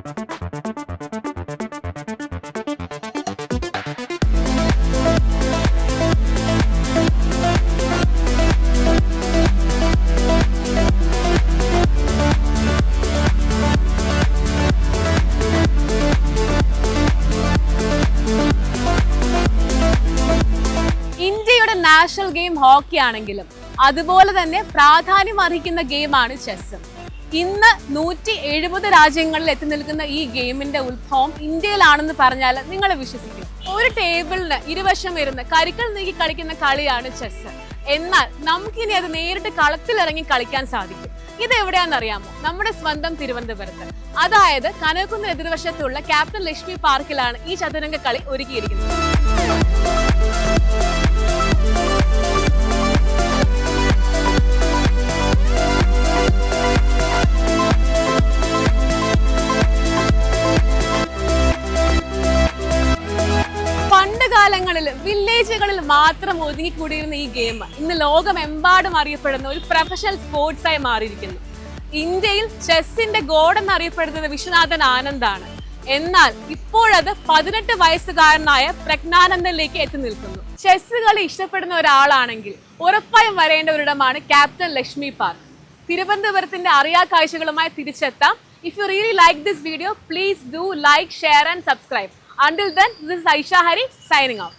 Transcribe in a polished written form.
ഇന്ത്യയുടെ national game hockey ആണെങ്കിലും അതുപോലെ തന്നെ പ്രാധാന്യം അർഹിക്കുന്ന ഗെയിമാണ് ചെസ്. ഇന്ന് 170 രാജ്യങ്ങളിൽ എത്തി നിൽക്കുന്ന ഈ ഗെയിമിന്റെ ഉത്ഭവം ഇന്ത്യയിലാണെന്ന് പറഞ്ഞാൽ നിങ്ങൾ വിശ്വസിക്കും? ഒരു ടേബിളിന് ഇരുവശം ഇരുന്ന് കരുക്കൾ നീക്കി കളിക്കുന്ന കളിയാണ് ചെസ്. എന്നാൽ നമുക്കിനി അത് നേരിട്ട് കളത്തിലിറങ്ങി കളിക്കാൻ സാധിക്കും. ഇത് എവിടെയാണെന്നറിയാമോ? നമ്മുടെ സ്വന്തം തിരുവനന്തപുരത്ത്, അതായത് കനകക്കുന്നിന് എതിർവശത്തുള്ള ക്യാപ്റ്റൻ ലക്ഷ്മി പാർക്കിലാണ് ഈ ചതുരംഗ കളി ഒരുക്കിയിരിക്കുന്നത്. കാലങ്ങളിൽ വില്ലേജുകളിൽ മാത്രം ഒതുങ്ങിക്കൂടിയിരുന്ന ഈ ഗെയിം ഇന്ന് ലോകമെമ്പാടും അറിയപ്പെടുന്ന ഒരു പ്രൊഫഷണൽ സ്പോർട്സായി മാറിയിരിക്കുന്നു. ഇന്ത്യയിൽ ചെസ്സിന്റെ ഗോഡ് എന്നറിയപ്പെടുന്നത് വിശ്വനാഥൻ ആനന്ദാണ്. എന്നാൽ ഇപ്പോഴത് 18 വയസ്സുകാരനായ പ്രജ്ഞാനന്ദനിലേക്ക് എത്തി നിൽക്കുന്നു. ചെസ് കളി ഇഷ്ടപ്പെടുന്ന ഒരാളാണെങ്കിൽ ഉറപ്പായും വരേണ്ട ഒരിടമാണ് ക്യാപ്റ്റൻ ലക്ഷ്മി പാർക്ക്. തിരുവനന്തപുരത്തിന്റെ അറിയാ കാഴ്ചകളുമായി തിരിച്ചെത്താം. If you really like this video, please do like, share and subscribe. Until then, this is Aisha Hari signing off.